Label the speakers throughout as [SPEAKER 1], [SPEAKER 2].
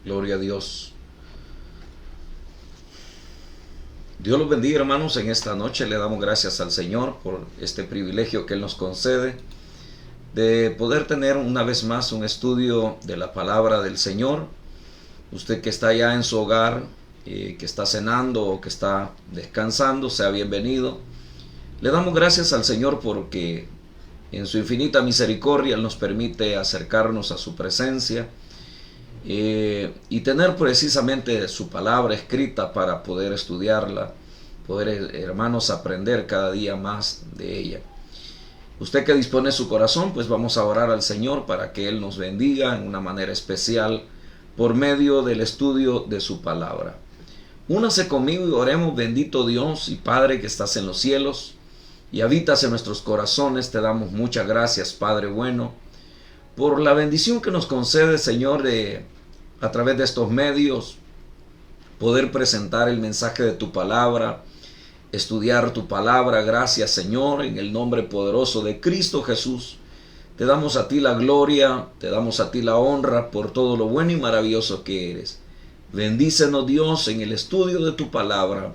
[SPEAKER 1] Gloria a Dios. Dios los bendiga, hermanos. En esta noche le damos gracias al Señor por este privilegio que Él nos concede de poder tener una vez más un estudio de la palabra del Señor. Usted que está allá en su hogar, que está cenando o que está descansando, sea bienvenido. Le damos gracias al Señor porque en su infinita misericordia Él nos permite acercarnos a su presencia y tener precisamente su palabra escrita para poder estudiarla, poder, hermanos, aprender cada día más de ella. Usted que dispone su corazón, pues vamos a orar al Señor para que Él nos bendiga en una manera especial por medio del estudio de su palabra. Únase conmigo y oremos. Bendito Dios y Padre que estás en los cielos y habitas en nuestros corazones, te damos muchas gracias, Padre bueno, por la bendición que nos concede, Señor, de a través de estos medios poder presentar el mensaje de tu palabra, estudiar tu palabra. Gracias, Señor, en el nombre poderoso de Cristo Jesús. Te damos a ti la gloria, te damos a ti la honra por todo lo bueno y maravilloso que eres. Bendícenos, Dios, en el estudio de tu palabra.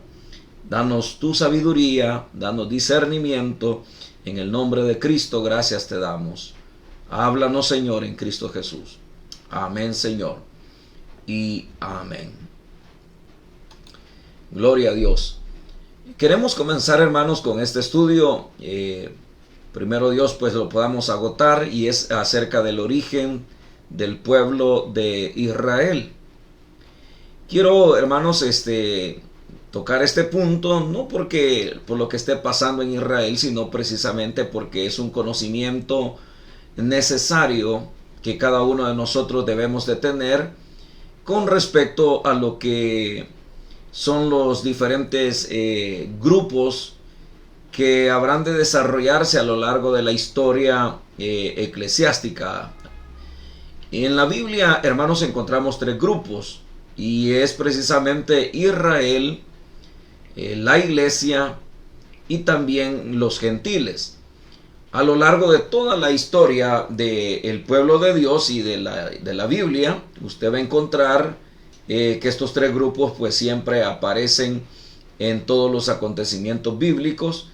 [SPEAKER 1] Danos tu sabiduría, danos discernimiento. En el nombre de Cristo, gracias te damos. Háblanos, Señor, en Cristo Jesús. Amén, Señor. Y amén. Gloria a Dios. Queremos comenzar, hermanos, con este estudio. Primero Dios, pues lo podamos agotar, y es acerca del origen del pueblo de Israel. Quiero, hermanos, tocar este punto, no porque por lo que esté pasando en Israel, sino precisamente porque es un conocimiento necesario que cada uno de nosotros debemos de tener con respecto a lo que son los diferentes grupos que habrán de desarrollarse a lo largo de la historia eclesiástica. En la Biblia, hermanos, encontramos tres grupos, y es precisamente Israel, la iglesia y también los gentiles. A lo largo de toda la historia del pueblo de Dios y de la Biblia, usted va a encontrar que estos tres grupos pues siempre aparecen en todos los acontecimientos bíblicos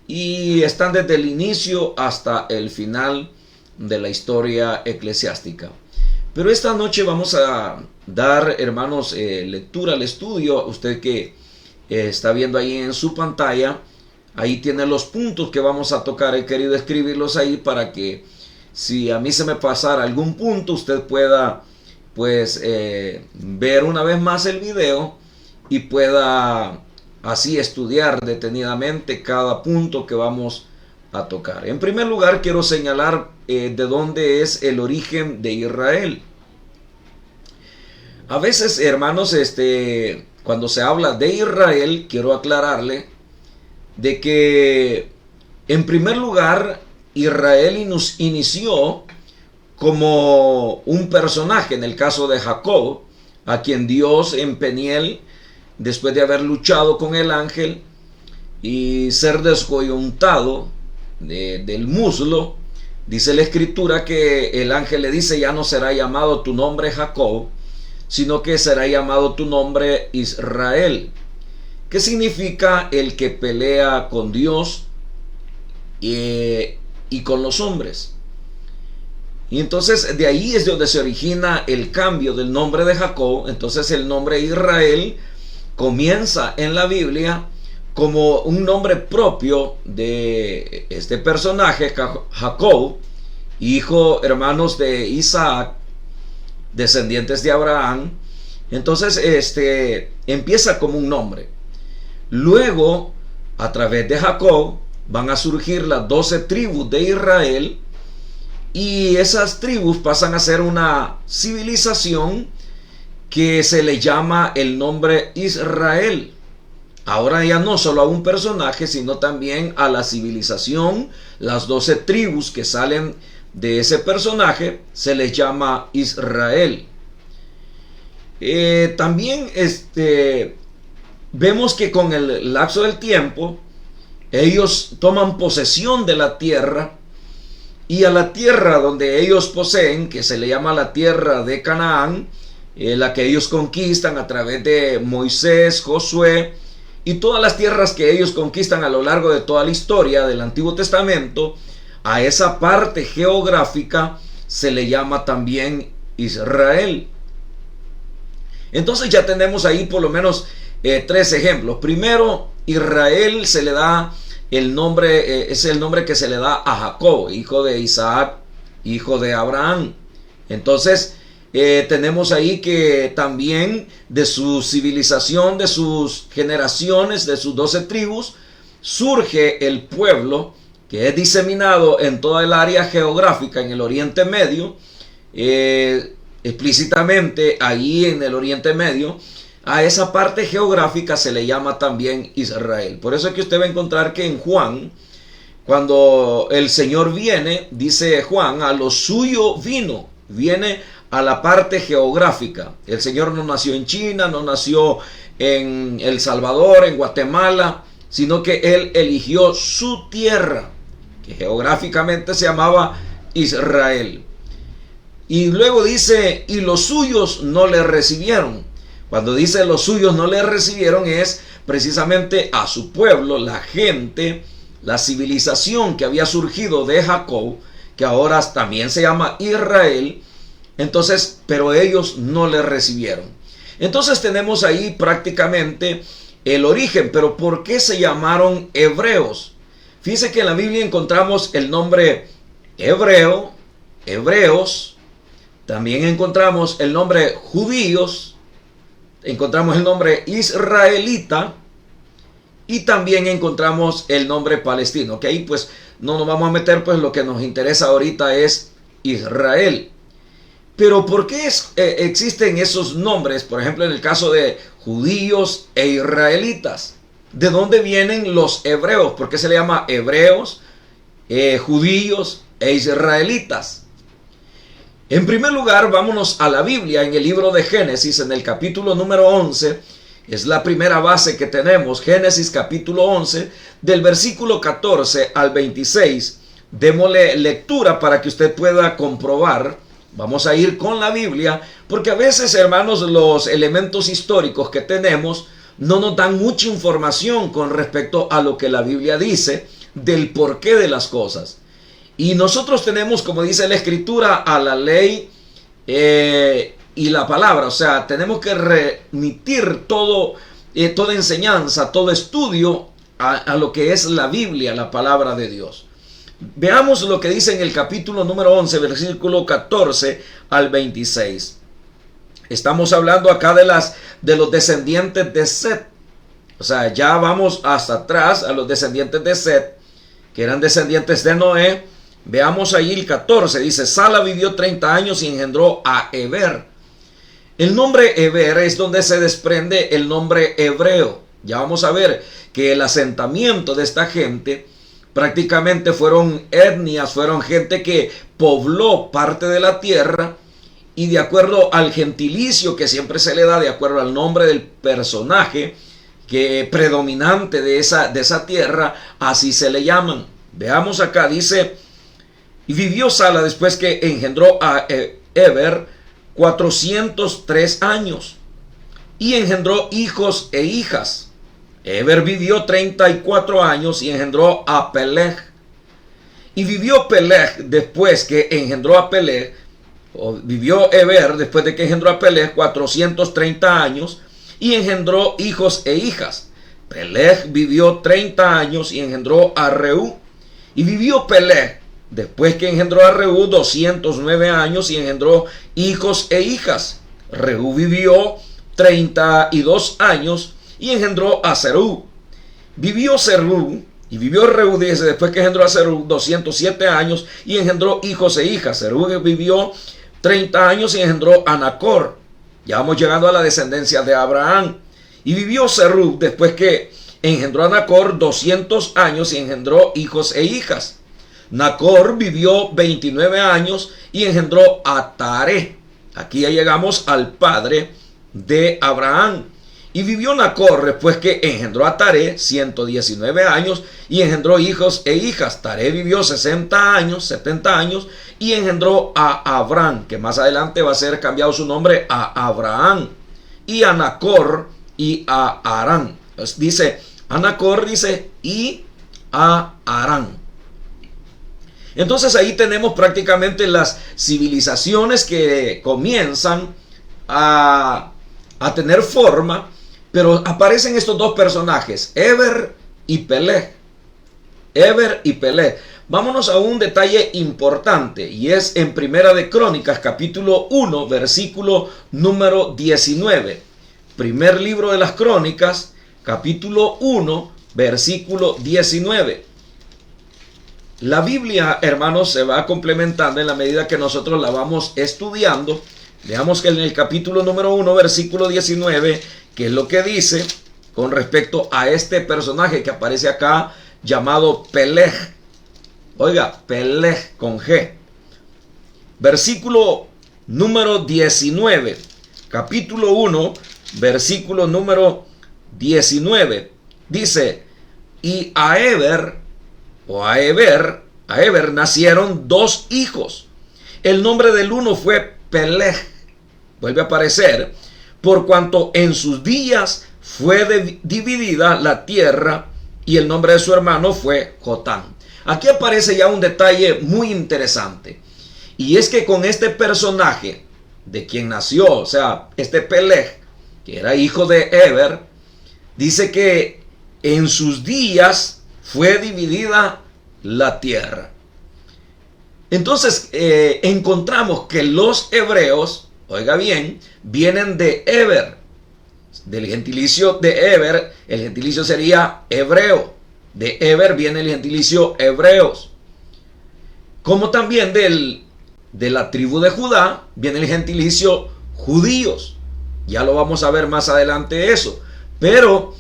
[SPEAKER 1] y están desde el inicio hasta el final de la historia eclesiástica. Pero esta noche vamos a dar, hermanos, lectura al estudio. Usted que está viendo ahí en su pantalla, ahí tiene los puntos que vamos a tocar. He querido escribirlos ahí para que si a mí se me pasara algún punto, usted pueda pues ver una vez más el video y pueda así estudiar detenidamente cada punto que vamos a tocar. En primer lugar, quiero señalar de dónde es el origen de Israel. A veces, hermanos, cuando se habla de Israel, quiero aclararle de que en primer lugar Israel inició como un personaje, en el caso de Jacob, a quien Dios en Peniel, después de haber luchado con el ángel y ser descoyuntado del muslo, dice la escritura que el ángel le dice: ya no será llamado tu nombre Jacob, sino que será llamado tu nombre Israel, que significa el que pelea con Dios y con los hombres. Y entonces de ahí es donde se origina el cambio del nombre de Jacob. Entonces el nombre Israel comienza en la Biblia como un nombre propio de este personaje, Jacob, hijo, hermanos, de Isaac, descendientes de Abraham. Entonces empieza como un nombre. Luego, a través de Jacob, van a surgir las 12 tribus de Israel, y esas tribus pasan a ser una civilización que se le llama el nombre Israel. Ahora ya no solo a un personaje, sino también a la civilización. Las 12 tribus que salen de ese personaje se les llama Israel. También vemos que con el lapso del tiempo ellos toman posesión de la tierra, y a la tierra donde ellos poseen, que se le llama la tierra de Canaán, la que ellos conquistan a través de Moisés, Josué y todas las tierras que ellos conquistan a lo largo de toda la historia del Antiguo Testamento. A esa parte geográfica se le llama también Israel. Entonces ya tenemos ahí por lo menos 3 ejemplos. Primero, Israel se le da el nombre, es el nombre que se le da a Jacob, hijo de Isaac, hijo de Abraham. Entonces tenemos ahí que también de su civilización, de sus generaciones, de sus 12 tribus, surge el pueblo que es diseminado en toda el área geográfica en el Oriente Medio, explícitamente allí en el Oriente Medio. A esa parte geográfica se le llama también Israel. Por eso es que usted va a encontrar que en Juan, cuando el Señor viene, dice Juan, a lo suyo vino, viene a la parte geográfica. El Señor no nació en China, no nació en El Salvador, en Guatemala, sino que Él eligió su tierra, que geográficamente se llamaba Israel. Y luego dice, y los suyos no le recibieron. Cuando dice los suyos no le recibieron, es precisamente a su pueblo, la gente, la civilización que había surgido de Jacob, que ahora también se llama Israel. Entonces, pero ellos no le recibieron. Entonces tenemos ahí prácticamente el origen. Pero ¿por qué se llamaron hebreos? Fíjese que en la Biblia encontramos el nombre hebreo, hebreos. También encontramos el nombre judíos. Encontramos el nombre israelita. Y también encontramos el nombre palestino. Que ahí pues no nos vamos a meter, pues lo que nos interesa ahorita es Israel. Pero ¿por qué existen esos nombres? Por ejemplo, en el caso de judíos e israelitas. ¿De dónde vienen los hebreos? ¿Por qué se le llama hebreos, judíos e israelitas? En primer lugar, vámonos a la Biblia, en el libro de Génesis, en el capítulo número 11. Es la primera base que tenemos. Génesis capítulo 11, del versículo 14 al 26. Démosle lectura para que usted pueda comprobar. Vamos a ir con la Biblia, porque a veces, hermanos, los elementos históricos que tenemos no nos dan mucha información con respecto a lo que la Biblia dice del porqué de las cosas. Y nosotros tenemos, como dice la Escritura, a la ley y la palabra. O sea, tenemos que remitir toda enseñanza, todo estudio a lo que es la Biblia, la palabra de Dios. Veamos lo que dice en el capítulo número 11, versículo 14 al 26. Estamos hablando acá de los descendientes de Set. O sea, ya vamos hasta atrás a los descendientes de Set, que eran descendientes de Noé. Veamos ahí el 14. Dice, Sala vivió 30 años y engendró a Eber. El nombre Eber es donde se desprende el nombre hebreo. Ya vamos a ver que el asentamiento de esta gente prácticamente fueron etnias, fueron gente que pobló parte de la tierra, y de acuerdo al gentilicio que siempre se le da, de acuerdo al nombre del personaje que predominante de esa tierra, así se le llaman. Veamos acá, dice, y vivió Sala después que engendró a Eber 403 años, y engendró hijos e hijas. Eber vivió 34 años y engendró a Peleg. Y vivió Peleg después que engendró a Peleg, o vivió Eber después de que engendró a Peleg 430 años y engendró hijos e hijas. Peleg vivió 30 años y engendró a Reú. Y vivió Peleg después que engendró a Reú 209 años y engendró hijos e hijas. Reú vivió 32 años y engendró a Serú. Vivió Serú y vivió Reú, dice, después que engendró a Serú 207 años y engendró hijos e hijas. Serú vivió 30 años y engendró a Nacor. Ya vamos llegando a la descendencia de Abraham. Y vivió Serú después que engendró a Nacor 200 años y engendró hijos e hijas. Nacor vivió 29 años y engendró a Taré. Aquí ya llegamos al padre de Abraham. Y vivió Nacor después que engendró a Taré 119 años y engendró hijos e hijas. Taré vivió 60 años, 70 años y engendró a Abraham, que más adelante va a ser cambiado su nombre a Abraham, y a Nacor y a Harán. Dice, a Nacor dice y a Harán. Entonces ahí tenemos prácticamente las civilizaciones que comienzan a tener forma, pero aparecen estos dos personajes, Eber y Peleg. Eber y Peleg. Vámonos a un detalle importante, y es en Primera de Crónicas, capítulo 1, versículo número 19. Primer libro de las Crónicas, capítulo 1, versículo 19. La Biblia, hermanos, se va complementando en la medida que nosotros la vamos estudiando. Veamos que en el capítulo número 1, versículo 19, que es lo que dice con respecto a este personaje que aparece acá, llamado Peleg. Oiga, Peleg con G. Versículo número 19, capítulo 1, versículo número 19. Dice, y a Eber nacieron dos hijos. El nombre del uno fue Peleg, vuelve a aparecer, por cuanto en sus días fue dividida la tierra, y el nombre de su hermano fue Jotán. Aquí aparece ya un detalle muy interesante, y es que con este personaje de quien nació, o sea, este Peleg, que era hijo de Eber, dice que en sus días fue dividida la tierra. Entonces encontramos que los hebreos, oiga bien, vienen de Eber, del gentilicio de Eber. El gentilicio sería hebreo. De Eber viene el gentilicio hebreos. Como también de la tribu de Judá viene el gentilicio judíos. Ya lo vamos a ver más adelante eso. Pero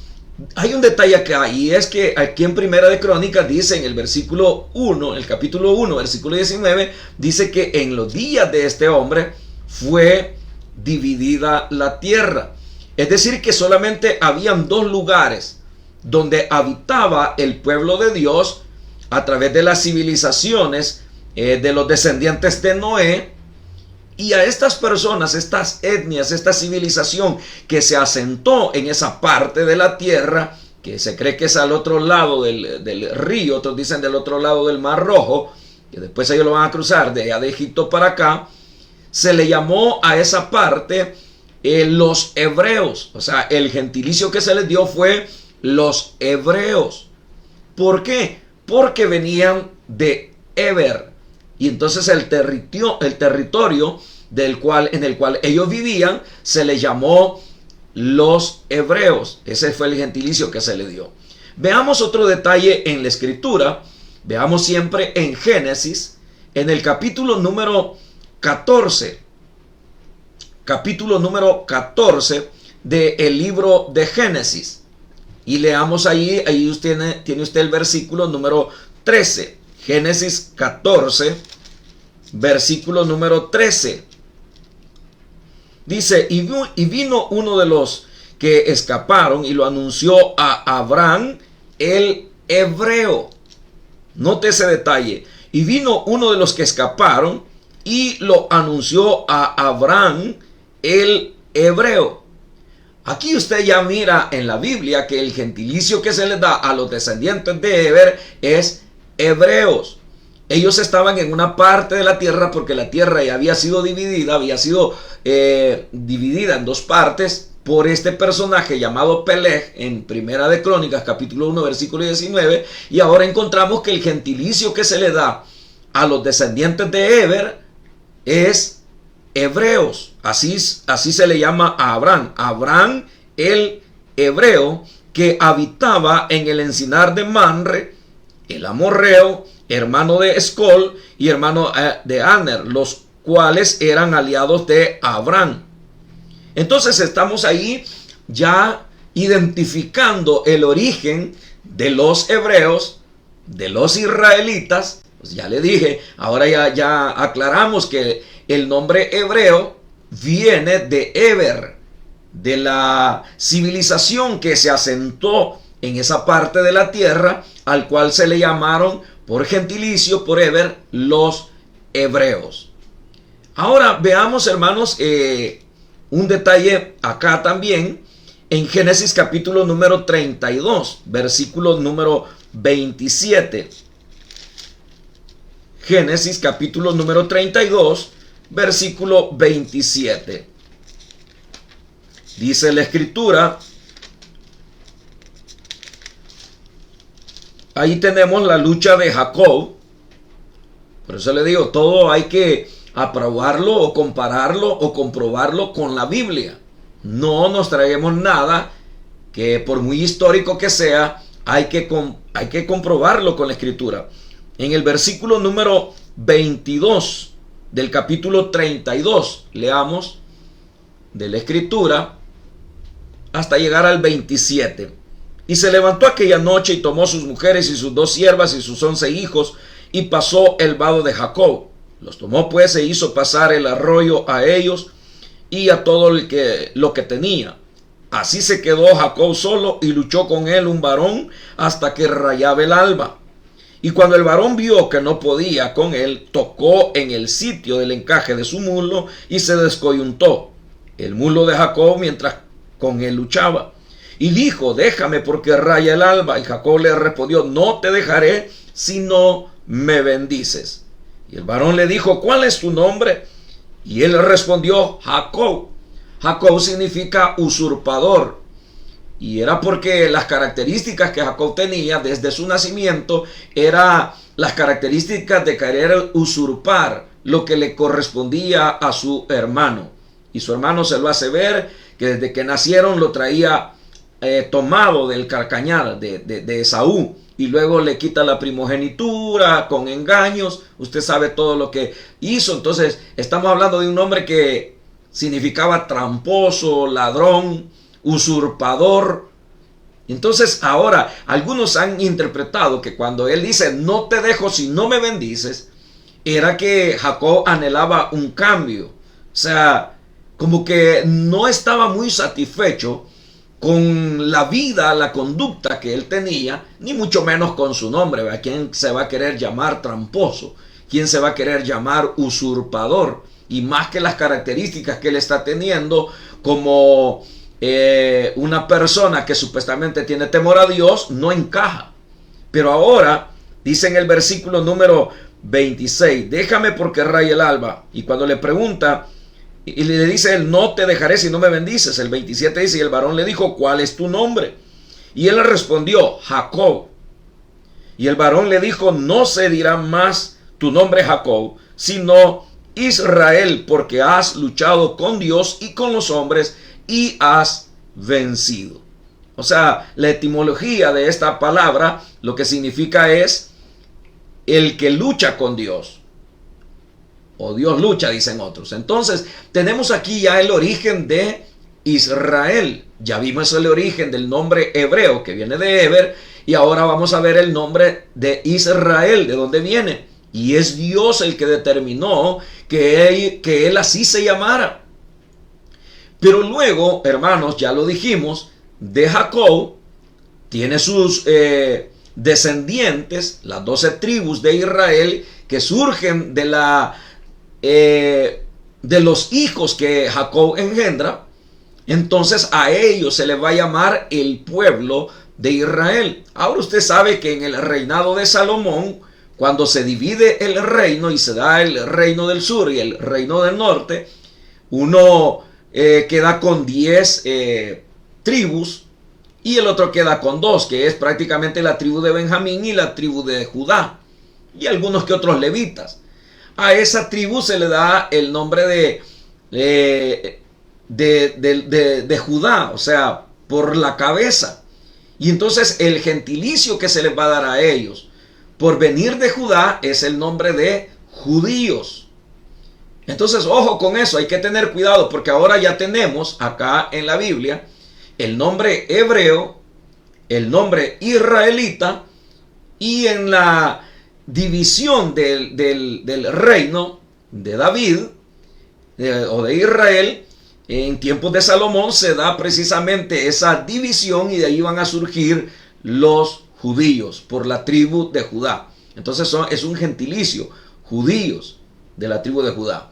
[SPEAKER 1] hay un detalle acá, y es que aquí en Primera de Crónicas dice en el versículo 1, el capítulo 1, versículo 19, dice que en los días de este hombre fue dividida la tierra. Es decir, que solamente habían dos lugares donde habitaba el pueblo de Dios a través de las civilizaciones de los descendientes de Noé. Y a estas personas, estas etnias, esta civilización que se asentó en esa parte de la tierra, que se cree que es al otro lado del río, otros dicen del otro lado del Mar Rojo, que después ellos lo van a cruzar de allá de Egipto para acá, se le llamó a esa parte los hebreos. O sea, el gentilicio que se les dio fue los hebreos. ¿Por qué? Porque venían de Eber. Y entonces el territorio en el cual ellos vivían se les llamó los hebreos. Ese fue el gentilicio que se le dio. Veamos otro detalle en la escritura. Veamos siempre en Génesis, en el capítulo número 14. Capítulo número 14 del libro de Génesis. Y leamos ahí tiene usted el versículo número 13. Génesis 14, versículo número 13. Dice, y vino uno de los que escaparon y lo anunció a Abraham el hebreo. Note ese detalle. Y vino uno de los que escaparon y lo anunció a Abraham el hebreo. Aquí usted ya mira en la Biblia que el gentilicio que se le da a los descendientes de Eber es hebreos. Ellos estaban en una parte de la tierra porque la tierra ya había sido dividida, dividida en dos partes por este personaje llamado Peleg en Primera de Crónicas, capítulo 1, versículo 19, y ahora encontramos que el gentilicio que se le da a los descendientes de Eber es hebreos. Así se le llama a Abraham. Abraham el hebreo, que habitaba en el encinar de Manre, el amorreo, hermano de Escol y hermano de Aner, los cuales eran aliados de Abraham. Entonces estamos ahí ya identificando el origen de los hebreos, de los israelitas. Pues ya le dije, ahora ya aclaramos que el nombre hebreo viene de Eber. de la civilización que se asentó en esa parte de la tierra, al cual se le llamaron por gentilicio, por Eber, los hebreos. Ahora veamos, hermanos, un detalle acá también en Génesis capítulo número 32, versículo número 27. Génesis capítulo número 32, versículo 27. Dice la escritura, ahí tenemos la lucha de Jacob. Por eso le digo, todo hay que aprobarlo o compararlo o comprobarlo con la Biblia. No nos traemos nada que, por muy histórico que sea, hay que comprobarlo con la escritura. En el versículo número 22 del capítulo 32, leamos de la escritura hasta llegar al 27. Y se levantó aquella noche y tomó sus mujeres y sus 2 siervas y sus 11 hijos y pasó el vado de Jacob. Los tomó pues e hizo pasar el arroyo a ellos y a todo lo que tenía. Así se quedó Jacob solo y luchó con él un varón hasta que rayaba el alba. Y cuando el varón vio que no podía con él, tocó en el sitio del encaje de su muslo y se descoyuntó el muslo de Jacob mientras con él luchaba. Y dijo, déjame porque raya el alba. Y Jacob le respondió, no te dejaré si no me bendices. Y el varón le dijo, ¿cuál es tu nombre? Y él respondió, Jacob. Jacob significa usurpador. Y era porque las características que Jacob tenía desde su nacimiento eran las características de querer usurpar lo que le correspondía a su hermano. Y su hermano se lo hace ver que desde que nacieron lo traía tomado del carcañal de Esaú. Y luego le quita la primogenitura con engaños. Usted sabe todo lo que hizo. Entonces estamos hablando de un hombre que significaba tramposo, ladrón, usurpador. Entonces ahora algunos han interpretado que cuando él dice no te dejo si no me bendices, era que Jacob anhelaba un cambio. O sea, como que no estaba muy satisfecho con la vida, la conducta que él tenía, ni mucho menos con su nombre. ¿Verdad? ¿Quién se va a querer llamar tramposo? ¿Quién se va a querer llamar usurpador? Y más que las características que él está teniendo como una persona que supuestamente tiene temor a Dios, no encaja. Pero ahora dice en el versículo número 26, déjame porque raya el alba. Y cuando le pregunta y le dice él, no te dejaré si no me bendices. El 27 dice, y el varón le dijo, ¿cuál es tu nombre? Y él le respondió, Jacob. Y el varón le dijo, no se dirá más tu nombre Jacob, sino Israel, porque has luchado con Dios y con los hombres y has vencido. O sea, la etimología de esta palabra lo que significa es el que lucha con Dios. O Dios lucha, dicen otros. Entonces, tenemos aquí ya el origen de Israel. Ya vimos el origen del nombre hebreo que viene de Eber. Y ahora vamos a ver el nombre de Israel, de dónde viene. Y es Dios el que determinó que él así se llamara. Pero luego, hermanos, ya lo dijimos, de Jacob tiene sus descendientes, las 12 tribus de Israel, que surgen de los hijos que Jacob engendra. Entonces a ellos se les va a llamar el pueblo de Israel. Ahora usted sabe que en el reinado de Salomón, cuando se divide el reino y se da el reino del sur y el reino del norte, uno queda con 10 tribus y el otro queda con 2, que es prácticamente la tribu de Benjamín y la tribu de Judá y algunos que otros levitas. A esa tribu se le da el nombre de Judá, o sea, por la cabeza. Y entonces el gentilicio que se les va a dar a ellos por venir de Judá es el nombre de judíos. Entonces, ojo con eso, hay que tener cuidado porque ahora ya tenemos acá en la Biblia el nombre hebreo, el nombre israelita, y en la división del reino de David o de Israel, en tiempos de Salomón se da precisamente esa división y de ahí van a surgir los judíos por la tribu de Judá. Entonces es un gentilicio, judíos de la tribu de Judá.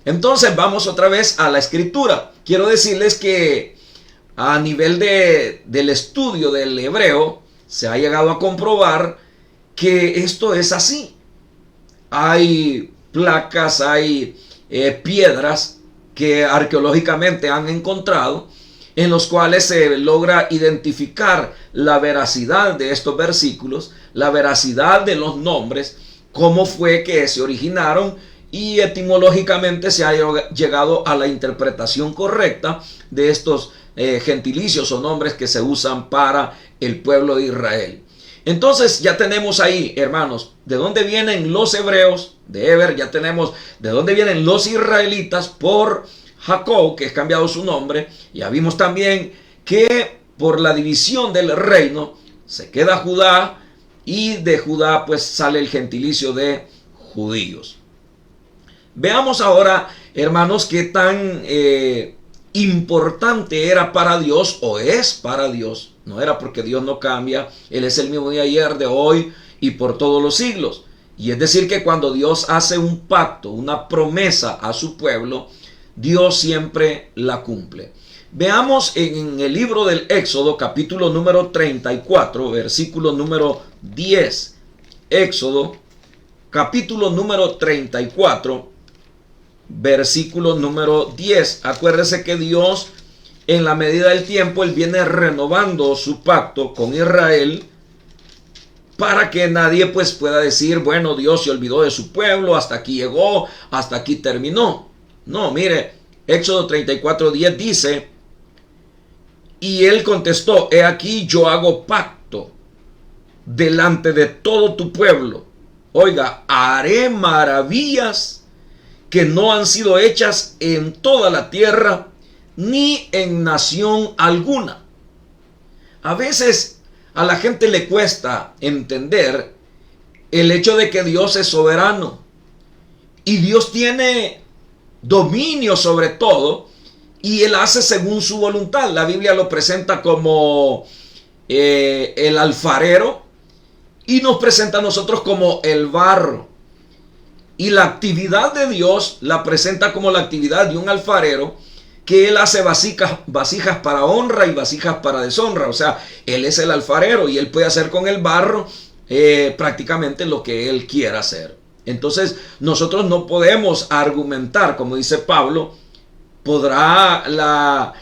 [SPEAKER 1] Entonces vamos otra vez a la escritura. Quiero decirles que a nivel del estudio del hebreo se ha llegado a comprobar que esto es así. Hay placas, hay piedras que arqueológicamente han encontrado, en los cuales se logra identificar la veracidad de estos versículos, la veracidad de los nombres, cómo fue que se originaron, y etimológicamente se ha llegado a la interpretación correcta de estos gentilicios o nombres que se usan para el pueblo de Israel. Entonces ya tenemos ahí, hermanos, de dónde vienen los hebreos, de Eber. Ya tenemos de dónde vienen los israelitas por Jacob, que es cambiado su nombre. Ya vimos también que por la división del reino se queda Judá, y de Judá pues sale el gentilicio de judíos. Veamos ahora, hermanos, qué tan importante era para Dios, o es para Dios. No era, porque Dios no cambia. Él es el mismo de ayer, de hoy y por todos los siglos. Y es decir que cuando Dios hace un pacto, una promesa a su pueblo, Dios siempre la cumple. Veamos en el libro del Éxodo, capítulo número 34, versículo número 10. Éxodo, capítulo número 34, versículo número 10. Acuérdese que Dios, en la medida del tiempo, Él viene renovando su pacto con Israel, para que nadie pues pueda decir, bueno, Dios se olvidó de su pueblo, hasta aquí llegó, hasta aquí terminó. No, mire, Éxodo 34:10 dice: y él contestó, he aquí yo hago pacto delante de todo tu pueblo. Oiga, haré maravillas que no han sido hechas en toda la tierra, ni en nación alguna. A veces a la gente le cuesta entender el hecho de que Dios es soberano y Dios tiene dominio sobre todo, y Él hace según su voluntad. La Biblia lo presenta como el alfarero, y nos presenta a nosotros como el barro. Y la actividad de Dios la presenta como la actividad de un alfarero, que Él hace vasijas para honra y vasijas para deshonra. O sea, Él es el alfarero y Él puede hacer con el barro prácticamente lo que Él quiera hacer. Entonces nosotros no podemos argumentar, como dice Pablo, ¿podrá la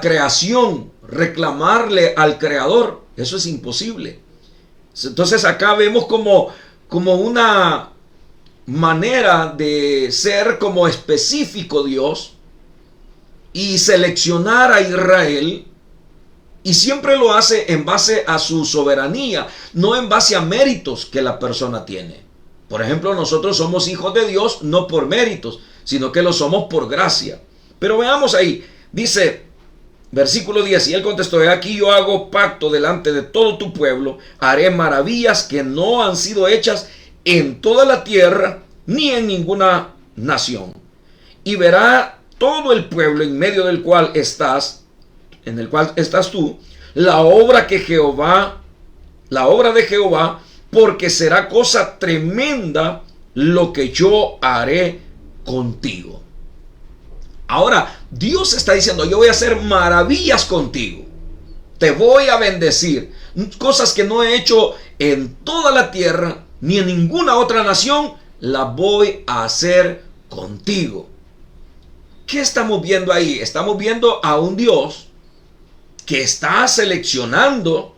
[SPEAKER 1] creación reclamarle al creador? Eso es imposible. Entonces acá vemos como una manera de ser como específico Dios y seleccionar a Israel, y siempre lo hace en base a su soberanía, no en base a méritos que la persona tiene. Por ejemplo, nosotros somos hijos de Dios no por méritos, sino que lo somos por gracia. Pero veamos ahí, dice versículo 10, y él contestó, he aquí yo hago pacto delante de todo tu pueblo, haré maravillas que no han sido hechas en toda la tierra, ni en ninguna nación. Y verá todo el pueblo en medio del cual estás, en el cual estás tú, la obra de Jehová, porque será cosa tremenda lo que yo haré contigo. Ahora, Dios está diciendo, yo voy a hacer maravillas contigo. Te voy a bendecir. Cosas que no he hecho en toda la tierra, ni en ninguna otra nación, las voy a hacer contigo. ¿Qué estamos viendo ahí? Estamos viendo a un Dios que está seleccionando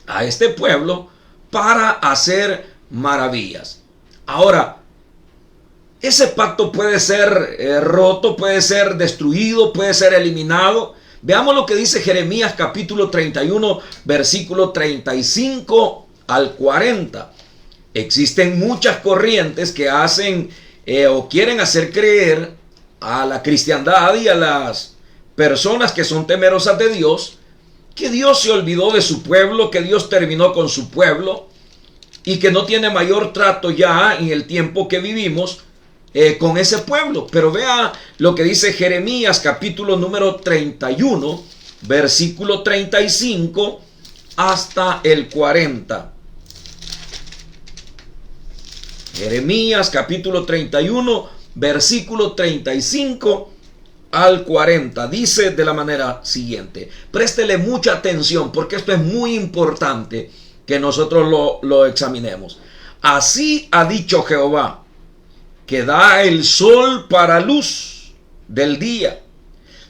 [SPEAKER 1] a este pueblo para hacer maravillas. Ahora, ese pacto puede ser roto, puede ser destruido, puede ser eliminado. Veamos lo que dice Jeremías capítulo 31, versículo 35 al 40. Existen muchas corrientes que hacen o quieren hacer creer a la cristiandad y a las personas que son temerosas de Dios que Dios se olvidó de su pueblo, que Dios terminó con su pueblo y que no tiene mayor trato ya en el tiempo que vivimos con ese pueblo. Pero vea lo que dice Jeremías capítulo número 31, versículo 35 hasta el 40. Jeremías capítulo 31, versículo 35 al 40. Dice de la manera siguiente. Préstele mucha atención porque esto es muy importante que nosotros lo examinemos. Así ha dicho Jehová, que da el sol para luz del día,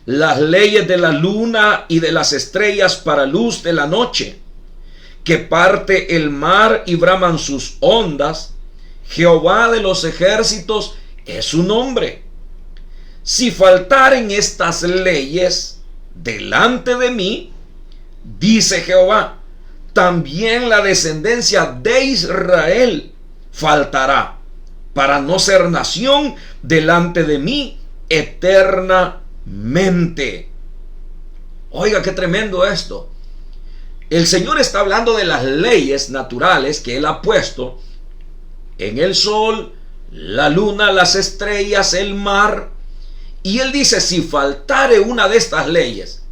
[SPEAKER 1] las leyes de la luna y de las estrellas para luz de la noche, que parte el mar y braman sus ondas. Jehová de los ejércitos es su nombre. Si faltaren estas leyes delante de mí, dice Jehová, también la descendencia de Israel faltará, para no ser nación delante de mí eternamente. Oiga, qué tremendo esto. El Señor está hablando de las leyes naturales que Él ha puesto en el sol, la luna, las estrellas, el mar. Y Él dice, si faltare una de estas leyes,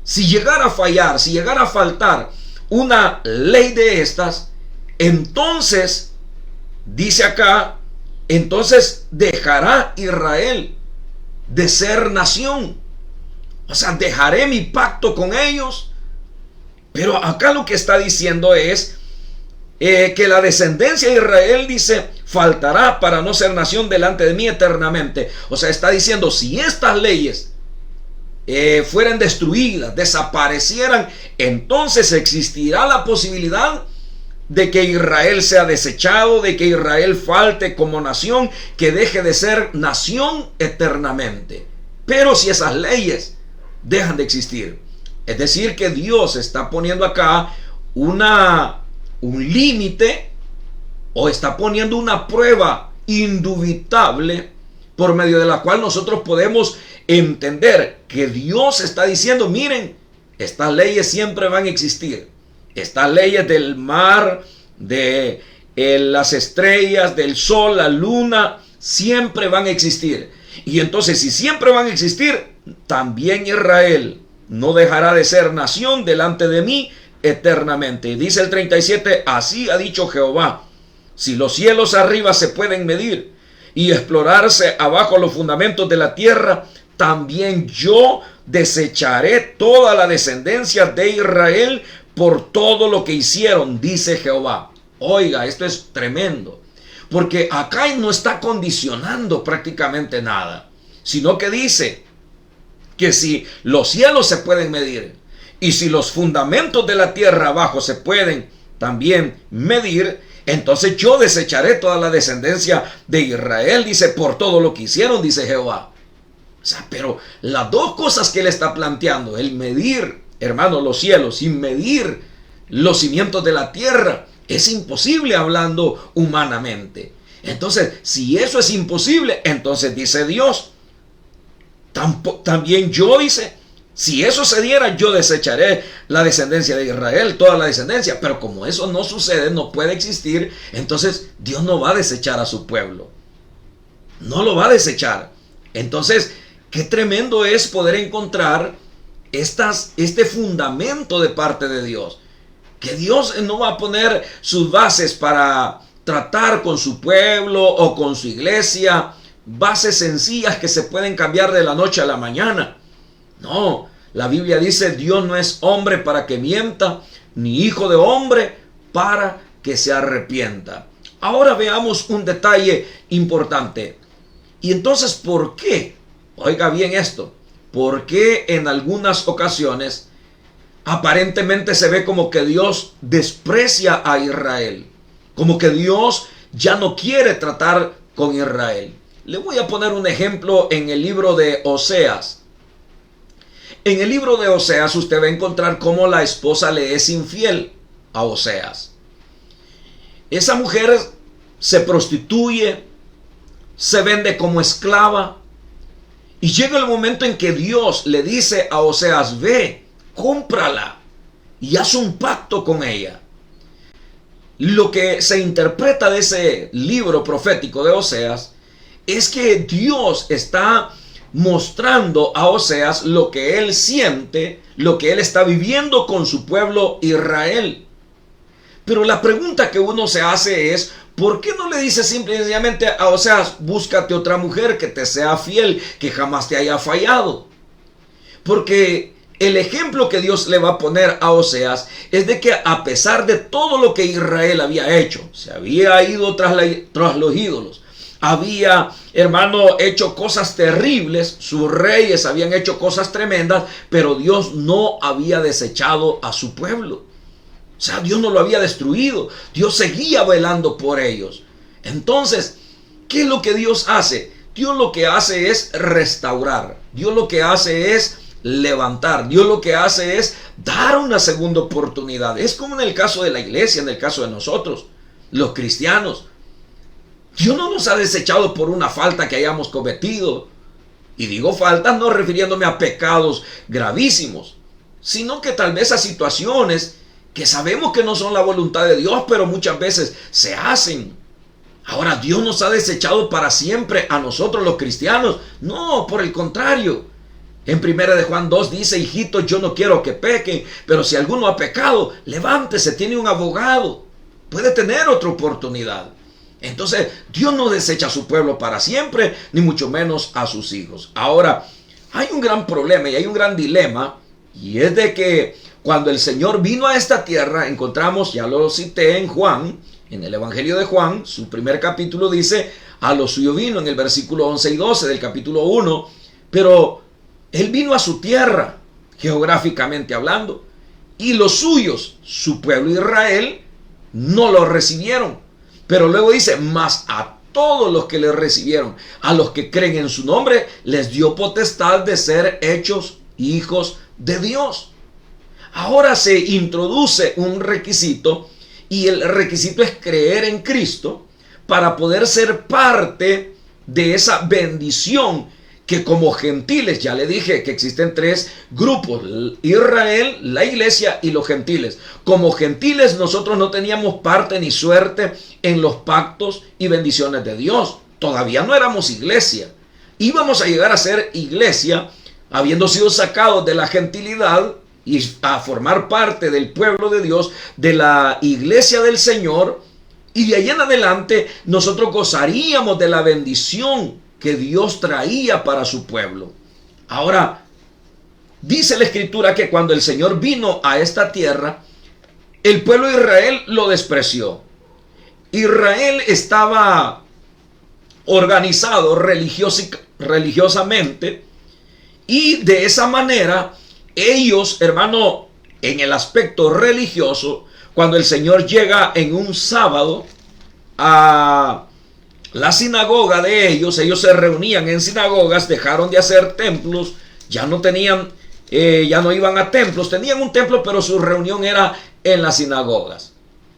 [SPEAKER 1] si llegara a fallar, si llegara a faltar una ley de estas, entonces, dice acá, entonces dejará Israel de ser nación. O sea, dejaré mi pacto con ellos. Pero acá lo que está diciendo es que la descendencia de Israel, dice, faltará para no ser nación delante de mí eternamente. O sea, está diciendo, si estas leyes fueran destruidas, desaparecieran, entonces existirá la posibilidad de que Israel sea desechado, de que Israel falte como nación, que deje de ser nación eternamente. Pero si esas leyes dejan de existir, es decir, que Dios está poniendo acá un límite, o está poniendo una prueba indubitable por medio de la cual nosotros podemos entender que Dios está diciendo, miren, estas leyes siempre van a existir. Estas leyes del mar, de las estrellas, del sol, la luna, siempre van a existir. Y entonces, si siempre van a existir, también Israel no dejará de ser nación delante de mí eternamente. Dice el 37, así ha dicho Jehová, si los cielos arriba se pueden medir y explorarse abajo los fundamentos de la tierra, también yo desecharé toda la descendencia de Israel por todo lo que hicieron, dice Jehová. Oiga, esto es tremendo, porque acá no está condicionando prácticamente nada, sino que dice que si los cielos se pueden medir y si los fundamentos de la tierra abajo se pueden también medir, entonces yo desecharé toda la descendencia de Israel, dice, por todo lo que hicieron, dice Jehová. O sea, pero las dos cosas que él está planteando, el medir, hermano, los cielos, sin medir los cimientos de la tierra, es imposible hablando humanamente. Entonces, si eso es imposible, entonces dice Dios, también yo, dice, si eso se diera, yo desecharé la descendencia de Israel, toda la descendencia. Pero como eso no sucede, no puede existir, entonces Dios no va a desechar a su pueblo. No lo va a desechar. Entonces, qué tremendo es poder encontrar este fundamento de parte de Dios. Que Dios no va a poner sus bases para tratar con su pueblo o con su iglesia, bases sencillas que se pueden cambiar de la noche a la mañana. No, la Biblia dice, Dios no es hombre para que mienta, ni hijo de hombre para que se arrepienta. Ahora veamos un detalle importante. Y entonces, ¿por qué? Oiga bien esto. ¿Por qué en algunas ocasiones aparentemente se ve como que Dios desprecia a Israel? Como que Dios ya no quiere tratar con Israel. Le voy a poner un ejemplo en el libro de Oseas. En el libro de Oseas usted va a encontrar cómo la esposa le es infiel a Oseas. Esa mujer se prostituye, se vende como esclava, y llega el momento en que Dios le dice a Oseas, ve, cómprala y haz un pacto con ella. Lo que se interpreta de ese libro profético de Oseas es que Dios está mostrando a Oseas lo que él siente, lo que él está viviendo con su pueblo Israel. Pero la pregunta que uno se hace es, ¿por qué no le dice simple y sencillamente a Oseas, búscate otra mujer que te sea fiel, que jamás te haya fallado? Porque el ejemplo que Dios le va a poner a Oseas es de que a pesar de todo lo que Israel había hecho, se había ido tras los ídolos, había, hermano, hecho cosas terribles, sus reyes habían hecho cosas tremendas, pero Dios no había desechado a su pueblo. O sea, Dios no lo había destruido, Dios seguía velando por ellos. Entonces, ¿qué es lo que Dios hace? Dios lo que hace es restaurar, Dios lo que hace es levantar, Dios lo que hace es dar una segunda oportunidad. Es como en el caso de la iglesia, en el caso de nosotros, los cristianos. Dios no nos ha desechado por una falta que hayamos cometido. Y digo faltas no refiriéndome a pecados gravísimos, sino que tal vez a situaciones que sabemos que no son la voluntad de Dios, pero muchas veces se hacen. Ahora, Dios nos ha desechado para siempre a nosotros los cristianos. No, por el contrario. En 1 de Juan 2 dice, hijitos, yo no quiero que pequen, pero si alguno ha pecado, levántese, tiene un abogado, puede tener otra oportunidad. Entonces, Dios no desecha a su pueblo para siempre, ni mucho menos a sus hijos. Ahora, hay un gran problema y hay un gran dilema, y es de que cuando el Señor vino a esta tierra, encontramos, ya lo cité en Juan, en el Evangelio de Juan, su primer capítulo dice, a lo suyo vino, en el versículo 11 y 12 del capítulo 1, pero Él vino a su tierra, geográficamente hablando, y los suyos, su pueblo Israel, no lo recibieron. Pero luego dice, mas a todos los que le recibieron, a los que creen en su nombre, les dio potestad de ser hechos hijos de Dios. Ahora se introduce un requisito, y el requisito es creer en Cristo para poder ser parte de esa bendición que como gentiles, ya le dije que existen tres grupos, Israel, la iglesia y los gentiles. Como gentiles nosotros no teníamos parte ni suerte en los pactos y bendiciones de Dios. Todavía no éramos iglesia. Íbamos a llegar a ser iglesia habiendo sido sacados de la gentilidad y a formar parte del pueblo de Dios, de la iglesia del Señor. Y de ahí en adelante nosotros gozaríamos de la bendición que Dios traía para su pueblo. Ahora, dice la Escritura que cuando el Señor vino a esta tierra, el pueblo de Israel lo despreció. Israel estaba organizado religiosamente, y de esa manera ellos, hermano, en el aspecto religioso, cuando el Señor llega en un sábado a la sinagoga de ellos se reunían en sinagogas, dejaron de hacer templos, ya no iban a templos, tenían un templo, pero su reunión era en las sinagogas.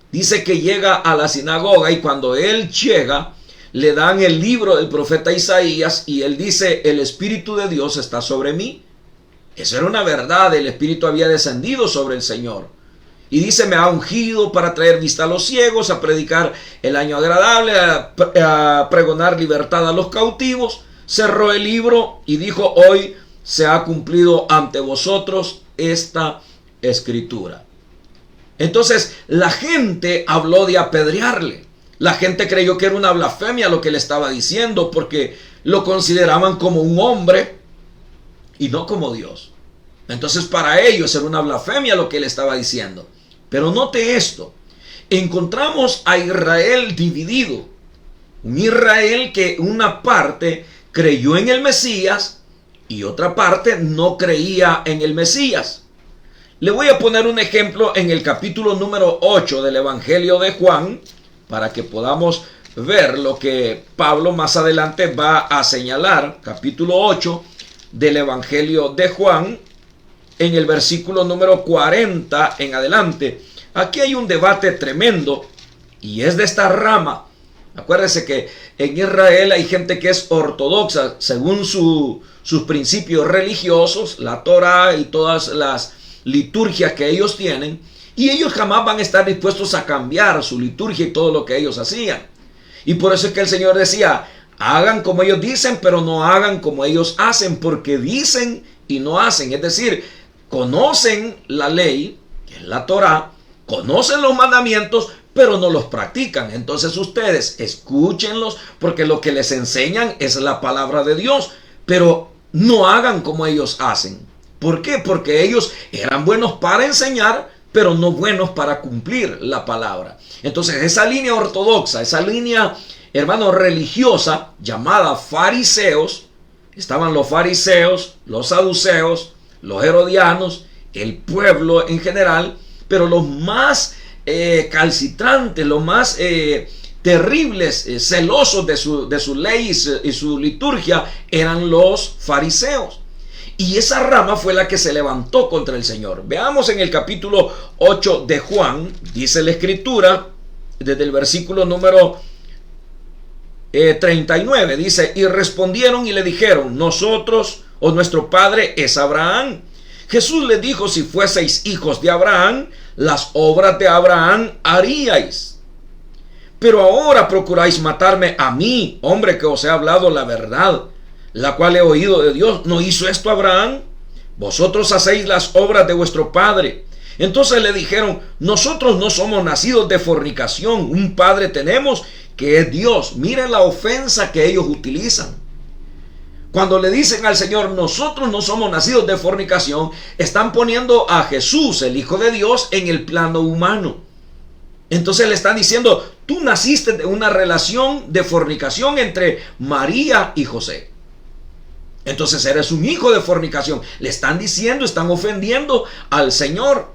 [SPEAKER 1] Dice que llega a la sinagoga y cuando él llega, le dan el libro del profeta Isaías y él dice, el Espíritu de Dios está sobre mí. Eso era una verdad, el Espíritu había descendido sobre el Señor. Y dice, me ha ungido para traer vista a los ciegos, a predicar el año agradable, a pregonar libertad a los cautivos. Cerró el libro y dijo, hoy se ha cumplido ante vosotros esta escritura. Entonces la gente habló de apedrearle. La gente creyó que era una blasfemia lo que le estaba diciendo, porque lo consideraban como un hombre y no como Dios. Entonces para ellos era una blasfemia lo que él estaba diciendo. Pero note esto, encontramos a Israel dividido, un Israel que una parte creyó en el Mesías y otra parte no creía en el Mesías. Le voy a poner un ejemplo en el capítulo número 8 del Evangelio de Juan, para que podamos ver lo que Pablo más adelante va a señalar. Capítulo 8 del Evangelio de Juan, en el versículo número 40 en adelante. Aquí hay un debate tremendo y es de esta rama. Acuérdense que en Israel hay gente que es ortodoxa según sus principios religiosos, la Torah y todas las liturgias que ellos tienen, y ellos jamás van a estar dispuestos a cambiar su liturgia y todo lo que ellos hacían. Y por eso es que el Señor decía, Hagan como ellos dicen, pero no hagan como ellos hacen, porque dicen y no hacen. Es decir, conocen la ley, que es la Torá, conocen los mandamientos, pero no los practican. Entonces ustedes escúchenlos, porque lo que les enseñan es la palabra de Dios, pero no hagan como ellos hacen. ¿Por qué? Porque ellos eran buenos para enseñar, pero no buenos para cumplir la palabra. Entonces esa línea ortodoxa, esa línea, hermano, religiosa, llamada fariseos, estaban los fariseos, los saduceos, los herodianos, el pueblo en general, pero los más calcitrantes, los más terribles, celosos de su ley y su liturgia, eran los fariseos. Y esa rama fue la que se levantó contra el Señor. Veamos en el capítulo 8 de Juan, dice la Escritura, desde el versículo número 39, dice: y respondieron y le dijeron: nosotros o nuestro padre es Abraham. Jesús les dijo: si fueseis hijos de Abraham, las obras de Abraham haríais. Pero ahora procuráis matarme a mí, hombre que os he hablado la verdad, la cual he oído de Dios. ¿No hizo esto Abraham? Vosotros hacéis las obras de vuestro padre. Entonces le dijeron: nosotros no somos nacidos de fornicación, un padre tenemos, que es Dios. Miren la ofensa que ellos utilizan. Cuando le dicen al Señor: nosotros no somos nacidos de fornicación, están poniendo a Jesús, el Hijo de Dios, en el plano humano. Entonces le están diciendo: tú naciste de una relación de fornicación entre María y José. Entonces eres un hijo de fornicación. Le están diciendo, están ofendiendo al Señor.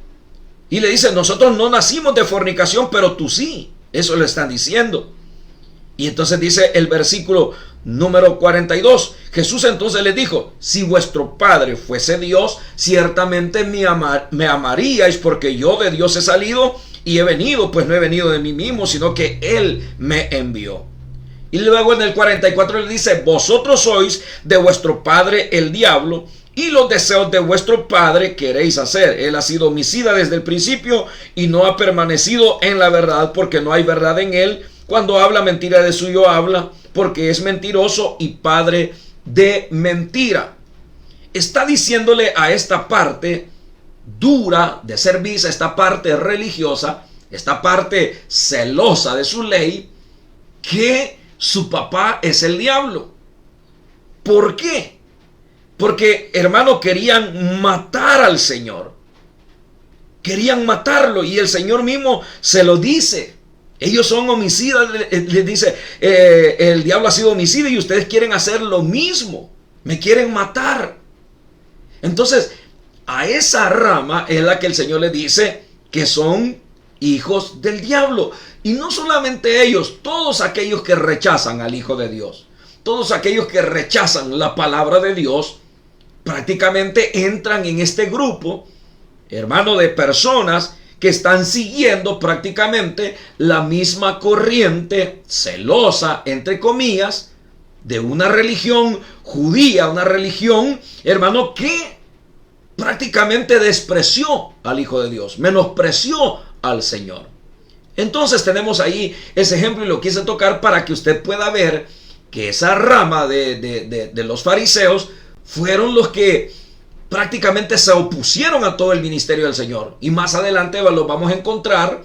[SPEAKER 1] Y le dicen: nosotros no nacimos de fornicación, pero tú sí. Eso le están diciendo. Y entonces dice el versículo número 42. Jesús entonces les dijo: si vuestro Padre fuese Dios, ciertamente me amaríais, porque yo de Dios he salido y he venido, pues no he venido de mí mismo, sino que Él me envió. Y luego en el 44 le dice: vosotros sois de vuestro padre el diablo, y los deseos de vuestro padre queréis hacer. Él ha sido homicida desde el principio y no ha permanecido en la verdad, porque no hay verdad en él. Cuando habla mentira, de suyo habla, porque es mentiroso y padre de mentira. Está diciéndole a esta parte dura de servicio, esta parte religiosa, esta parte celosa de su ley, que su papá es el diablo. ¿Por qué? Porque, hermano, querían matar al Señor. Querían matarlo, y el Señor mismo se lo dice. Ellos son homicidas, les dice, el diablo ha sido homicida y ustedes quieren hacer lo mismo. Me quieren matar. Entonces, a esa rama es la que el Señor le dice que son hijos del diablo. Y no solamente ellos, todos aquellos que rechazan al Hijo de Dios, todos aquellos que rechazan la palabra de Dios, prácticamente entran en este grupo, hermano, de personas que están siguiendo prácticamente la misma corriente celosa, entre comillas, de una religión judía, una religión, hermano, que prácticamente despreció al Hijo de Dios, menospreció al Señor. Entonces tenemos ahí ese ejemplo, y lo quise tocar para que usted pueda ver que esa rama de los fariseos fueron los que prácticamente se opusieron a todo el ministerio del Señor. Y más adelante lo vamos a encontrar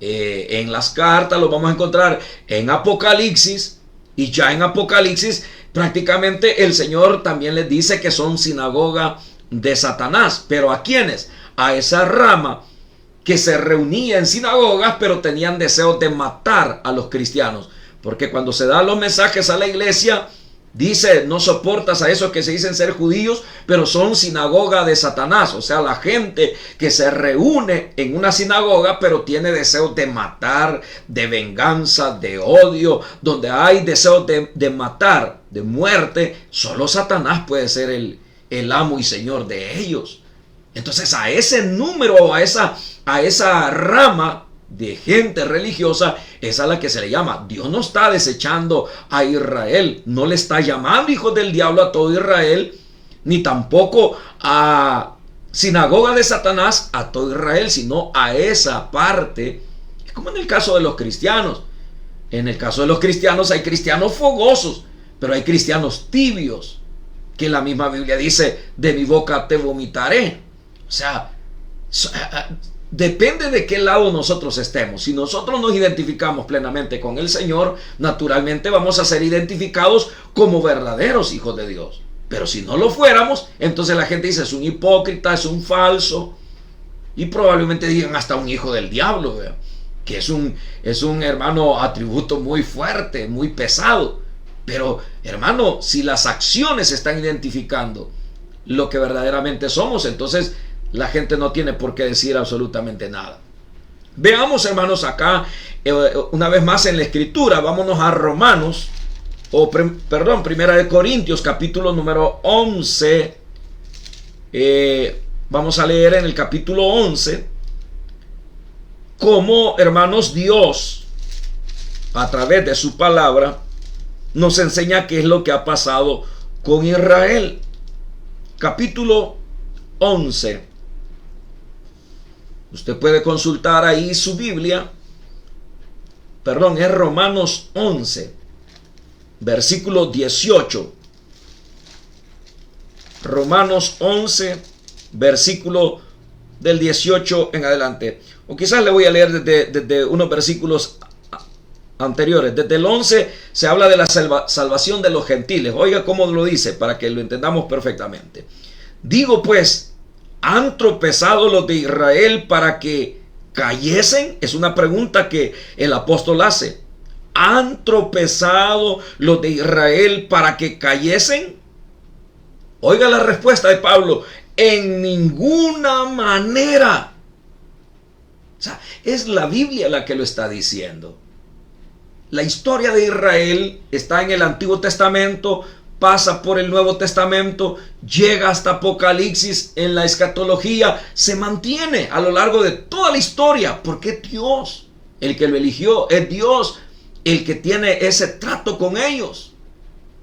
[SPEAKER 1] en las cartas, lo vamos a encontrar en Apocalipsis. Y ya en Apocalipsis prácticamente el Señor también les dice que son sinagoga de Satanás. ¿Pero a quiénes? A esa rama que se reunía en sinagogas, pero tenían deseos de matar a los cristianos. Porque cuando se dan los mensajes a la iglesia, dice: no soportas a esos que se dicen ser judíos, pero son sinagoga de Satanás. O sea, la gente que se reúne en una sinagoga, pero tiene deseos de matar, de venganza, de odio, donde hay deseos de matar, de muerte. Solo Satanás puede ser el amo y señor de ellos. Entonces a ese número, a esa rama de gente religiosa, es a la que se le llama. Dios no está desechando a Israel, no le está llamando hijos del diablo a todo Israel, ni tampoco a sinagoga de Satanás a todo Israel, sino a esa parte. Es como en el caso de los cristianos. En el caso de los cristianos hay cristianos fogosos, Pero hay cristianos tibios, que la misma Biblia dice, de mi boca te vomitaré. O sea, depende de qué lado nosotros estemos. Si nosotros nos identificamos plenamente con el Señor, naturalmente vamos a ser identificados como verdaderos hijos de Dios. Pero si no lo fuéramos, entonces la gente dice, es un hipócrita, es un falso, y probablemente digan hasta un hijo del diablo, ¿verdad? Que es un hermano atributo muy fuerte, muy pesado. Pero hermano, si las acciones están identificando lo que verdaderamente somos, entonces la gente no tiene por qué decir absolutamente nada. Veamos, hermanos, acá una vez más en la escritura. Vámonos a Romanos, Primera de Corintios, capítulo número 11. Vamos a leer en el capítulo 11 cómo, hermanos, Dios, a través de su palabra, nos enseña qué es lo que ha pasado con Israel. Capítulo 11. Usted puede consultar ahí su Biblia. Es Romanos 11, versículo 18. Romanos 11, versículo del 18 en adelante. O quizás le voy a leer desde unos versículos anteriores. Desde el 11 se habla de la salvación de los gentiles. Oiga cómo lo dice para que lo entendamos perfectamente. Digo pues, ¿han tropezado los de Israel para que cayesen? Es una pregunta que el apóstol hace. ¿Han tropezado los de Israel para que cayesen? Oiga la respuesta de Pablo. En ninguna manera. O sea, es la Biblia la que lo está diciendo. La historia de Israel está en el Antiguo Testamento, pasa por el Nuevo Testamento, llega hasta Apocalipsis en la escatología, se mantiene a lo largo de toda la historia, porque es Dios el que lo eligió, es Dios el que tiene ese trato con ellos.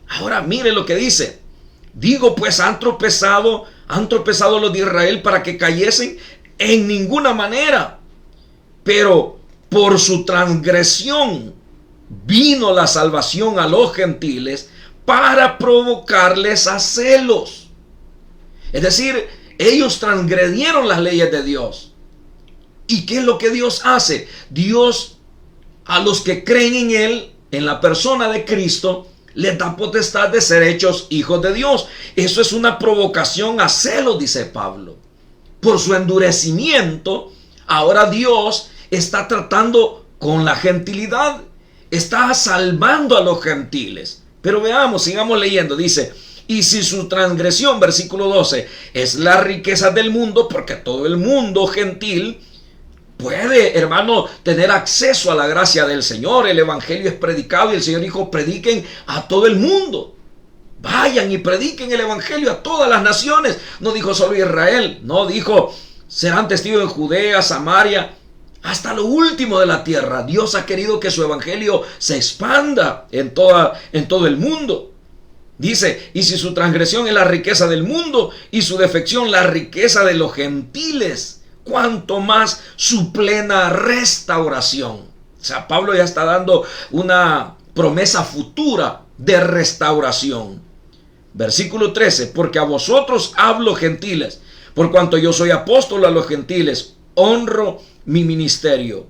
[SPEAKER 1] Ahora mire lo que dice. Digo pues, ¿han tropezado los de Israel para que cayesen? En ninguna manera. Pero por su transgresión vino la salvación a los gentiles para provocarles a celos. Es decir, ellos transgredieron las leyes de Dios. ¿Y qué es lo que Dios hace? Dios, a los que creen en Él, en la persona de Cristo, les da potestad de ser hechos hijos de Dios. Eso es una provocación a celos, dice Pablo. Por su endurecimiento, ahora Dios está tratando con la gentilidad. Está salvando a los gentiles. Pero veamos, sigamos leyendo. Dice, y si su transgresión, versículo 12, es la riqueza del mundo, porque todo el mundo gentil puede, hermano, tener acceso a la gracia del Señor. El evangelio es predicado y el Señor dijo, prediquen a todo el mundo. Vayan y prediquen el evangelio a todas las naciones. No dijo solo Israel, no dijo, serán testigos en Judea, Samaria, hasta lo último de la tierra. Dios ha querido que su evangelio se expanda en todo el mundo. Dice, y si su transgresión es la riqueza del mundo y su defección la riqueza de los gentiles, cuanto más su plena restauración. O sea, Pablo ya está dando una promesa futura de restauración. Versículo 13, porque a vosotros hablo gentiles, por cuanto yo soy apóstol a los gentiles, honro mi ministerio,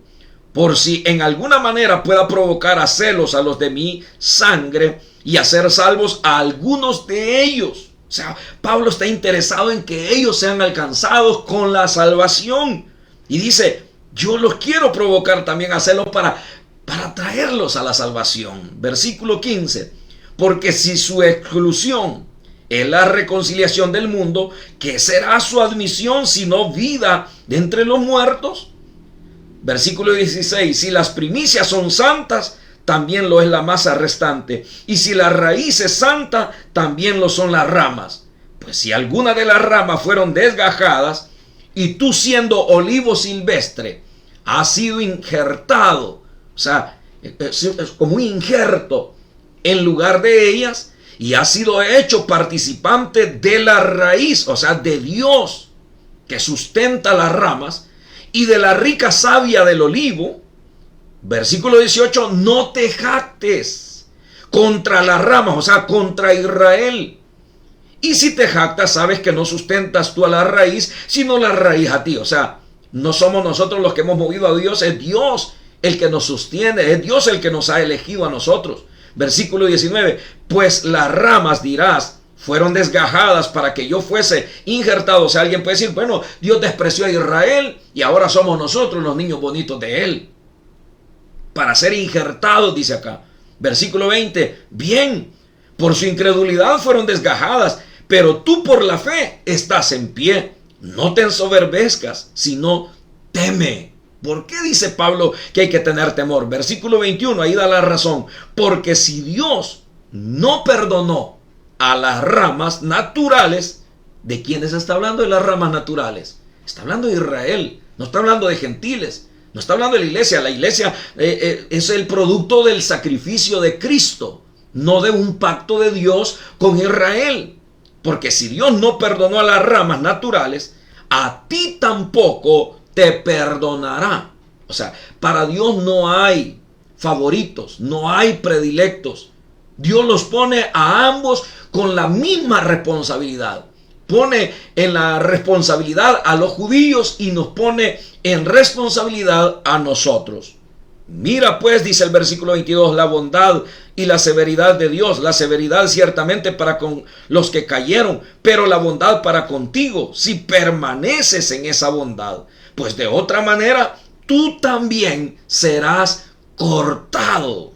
[SPEAKER 1] por si en alguna manera pueda provocar a celos a los de mi sangre y hacer salvos a algunos de ellos. O sea, Pablo está interesado en que ellos sean alcanzados con la salvación. Y dice, yo los quiero provocar también a celos para traerlos a la salvación. Versículo 15, porque si su exclusión es la reconciliación del mundo, ¿qué será su admisión sino vida de entre los muertos? Versículo 16, si las primicias son santas, también lo es la masa restante. Y si la raíz es santa, también lo son las ramas. Pues si alguna de las ramas fueron desgajadas, y tú siendo olivo silvestre, has sido injertado, o sea, es como un injerto en lugar de ellas, y has sido hecho participante de la raíz, o sea, de Dios, que sustenta las ramas, y de la rica savia del olivo. Versículo 18, no te jactes contra las ramas, o sea, contra Israel. Y si te jactas, sabes que no sustentas tú a la raíz, sino la raíz a ti. O sea, no somos nosotros los que hemos movido a Dios, es Dios el que nos sostiene, es Dios el que nos ha elegido a nosotros. Versículo 19, pues las ramas, dirás, fueron desgajadas para que yo fuese injertado. O sea, alguien puede decir, bueno, Dios despreció a Israel y ahora somos nosotros los niños bonitos de él. Para ser injertados, dice acá. Versículo 20, bien, por su incredulidad fueron desgajadas, pero tú por la fe estás en pie. No te ensoberbezcas, sino teme. ¿Por qué dice Pablo que hay que tener temor? Versículo 21, ahí da la razón. Porque si Dios no perdonó a las ramas naturales, ¿de quiénes está hablando de las ramas naturales? Está hablando de Israel, no está hablando de gentiles, no está hablando de la iglesia. La iglesia es el producto del sacrificio de Cristo, no de un pacto de Dios con Israel. Porque si Dios no perdonó a las ramas naturales, a ti tampoco te perdonará. O sea, para Dios no hay favoritos, no hay predilectos. Dios los pone a ambos con la misma responsabilidad. Pone en la responsabilidad a los judíos y nos pone en responsabilidad a nosotros. Mira pues, dice el versículo 22, la bondad y la severidad de Dios. La severidad ciertamente para con los que cayeron, pero la bondad para contigo, si permaneces en esa bondad. Pues de otra manera, tú también serás cortado.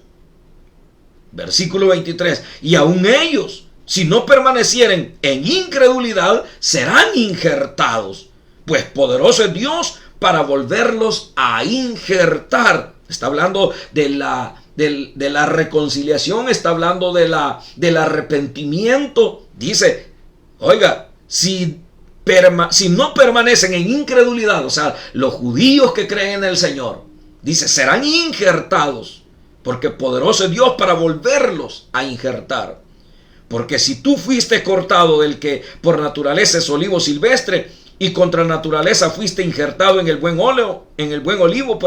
[SPEAKER 1] Versículo 23, y aun ellos, si no permanecieren en incredulidad, serán injertados. Pues poderoso es Dios para volverlos a injertar. Está hablando de la reconciliación, está hablando del arrepentimiento. Dice, oiga, si no permanecen en incredulidad, o sea, los judíos que creen en el Señor, dice, serán injertados, porque poderoso es Dios para volverlos a injertar. Porque si tú fuiste cortado del que por naturaleza es olivo silvestre, y contra naturaleza fuiste injertado en el buen olivo,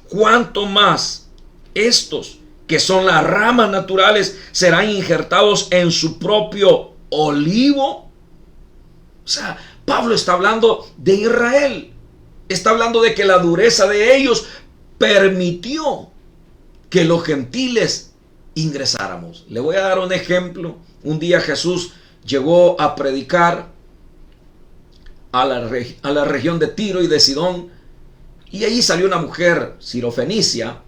[SPEAKER 1] cuánto más estos que son las ramas naturales serán injertados en su propio olivo. O sea, Pablo está hablando de Israel, está hablando de que la dureza de ellos permitió que los gentiles ingresáramos. Le voy a dar un ejemplo. Un día Jesús llegó a predicar a la región de Tiro y de Sidón, y allí salió una mujer sirofenicia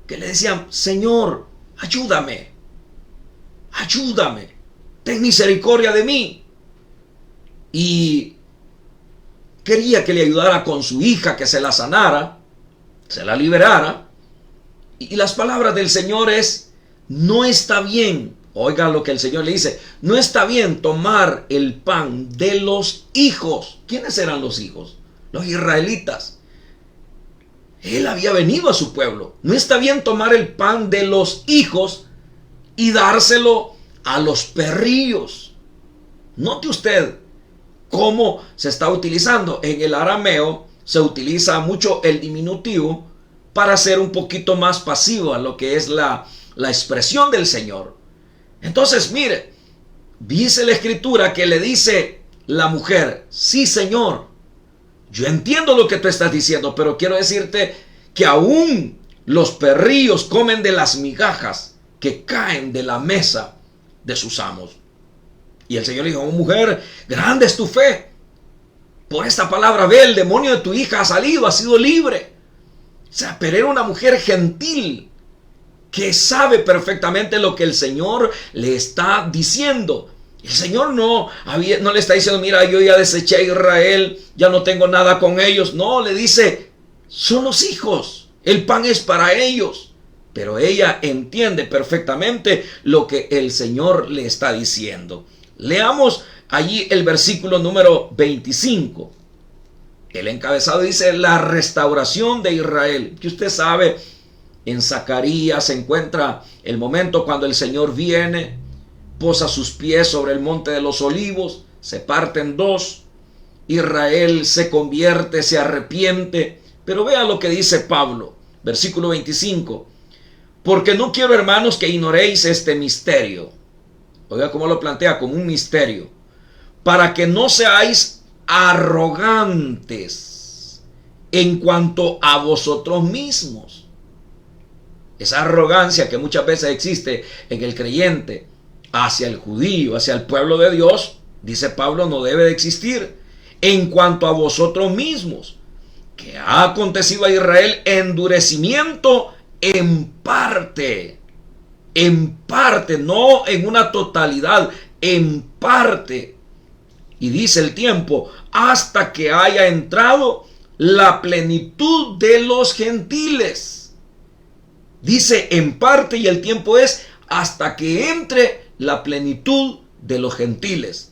[SPEAKER 1] que le decía, Señor, ayúdame, ten misericordia de mí. Y quería que le ayudara con su hija, que se la sanara, se la liberara. Y las palabras del Señor es, no está bien, oigan lo que el Señor le dice, no está bien tomar el pan de los hijos. ¿Quiénes eran los hijos? Los israelitas. Él había venido a su pueblo. No está bien tomar el pan de los hijos y dárselo a los perrillos. Note usted cómo se está utilizando. En el arameo se utiliza mucho el diminutivo para ser un poquito más pasivo a lo que es la expresión del Señor. Entonces, mire, dice la escritura que le dice la mujer, sí, Señor, yo entiendo lo que tú estás diciendo, pero quiero decirte que aún los perrillos comen de las migajas que caen de la mesa de sus amos. Y el Señor dijo, oh, mujer, grande es tu fe. Por esta palabra, ve, el demonio de tu hija ha salido, ha sido libre. O sea, pero era una mujer gentil que sabe perfectamente lo que el Señor le está diciendo. El Señor no le está diciendo, mira, yo ya deseché a Israel, ya no tengo nada con ellos. No, le dice, son los hijos, el pan es para ellos. Pero ella entiende perfectamente lo que el Señor le está diciendo. Leamos allí el versículo número 25. El encabezado dice, la restauración de Israel. Que usted sabe, en Zacarías se encuentra el momento cuando el Señor viene, posa sus pies sobre el monte de los olivos, se parte en dos, Israel se convierte, se arrepiente. Pero vea lo que dice Pablo, versículo 25. Porque no quiero, hermanos, que ignoréis este misterio. Oiga cómo lo plantea, como un misterio. Para que no seáis arrogantes en cuanto a vosotros mismos. Esa arrogancia que muchas veces existe en el creyente hacia el judío, hacia el pueblo de Dios, dice Pablo, no debe de existir. En cuanto a vosotros mismos, que ha acontecido a Israel endurecimiento en parte, no en una totalidad, en parte. Y dice el tiempo, hasta que haya entrado la plenitud de los gentiles. Dice en parte, y el tiempo es hasta que entre la plenitud de los gentiles.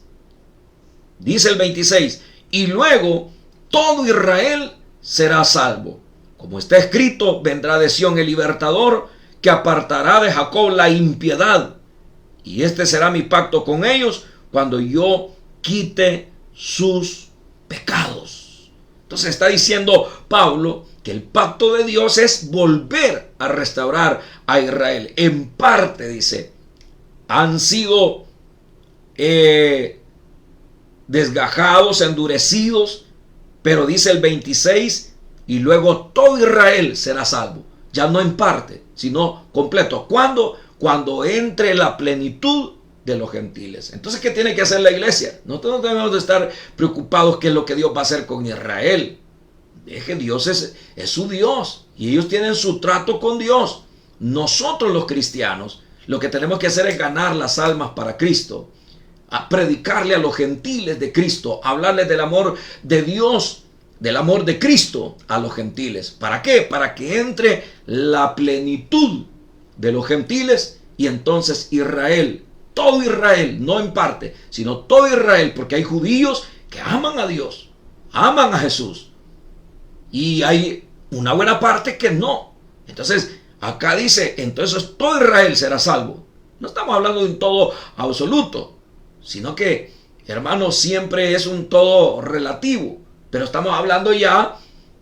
[SPEAKER 1] Dice el 26, y luego todo Israel será salvo. Como está escrito, vendrá de Sión el libertador, que apartará de Jacob la impiedad. Y este será mi pacto con ellos, cuando yo quite sus pecados. Entonces está diciendo Pablo que el pacto de Dios es volver a restaurar a Israel. En parte, dice, han sido desgajados, endurecidos, pero dice el 26, y luego todo Israel será salvo. Ya no en parte, sino completo. ¿Cuándo? Cuando entre la plenitud de los gentiles. Entonces, ¿qué tiene que hacer la iglesia? Nosotros no debemos de estar preocupados qué es lo que Dios va a hacer con Israel. Es que Dios es su Dios y ellos tienen su trato con Dios. Nosotros los cristianos lo que tenemos que hacer es ganar las almas para Cristo, a predicarle a los gentiles de Cristo, hablarles del amor de Dios, del amor de Cristo a los gentiles. ¿Para qué? Para que entre la plenitud de los gentiles y entonces Israel, todo Israel, no en parte, sino todo Israel, porque hay judíos que aman a Dios, aman a Jesús, y hay una buena parte que no. Entonces acá dice, entonces todo Israel será salvo. No estamos hablando de un todo absoluto, sino que, hermanos, siempre es un todo relativo, pero estamos hablando ya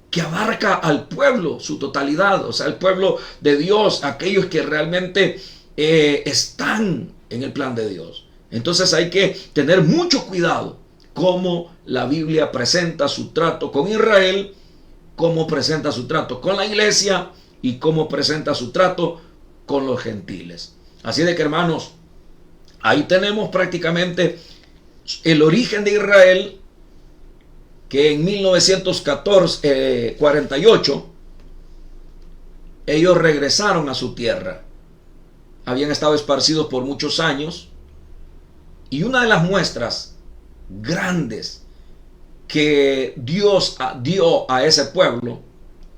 [SPEAKER 1] que abarca al pueblo, su totalidad, o sea, el pueblo de Dios, aquellos que realmente están en el plan de Dios. Entonces hay que tener mucho cuidado cómo la Biblia presenta su trato con Israel, cómo presenta su trato con la iglesia y cómo presenta su trato con los gentiles. Así de que, hermanos, ahí tenemos prácticamente el origen de Israel, que en 1948 ellos regresaron a su tierra. Habían estado esparcidos por muchos años, y una de las muestras grandes que Dios dio a ese pueblo,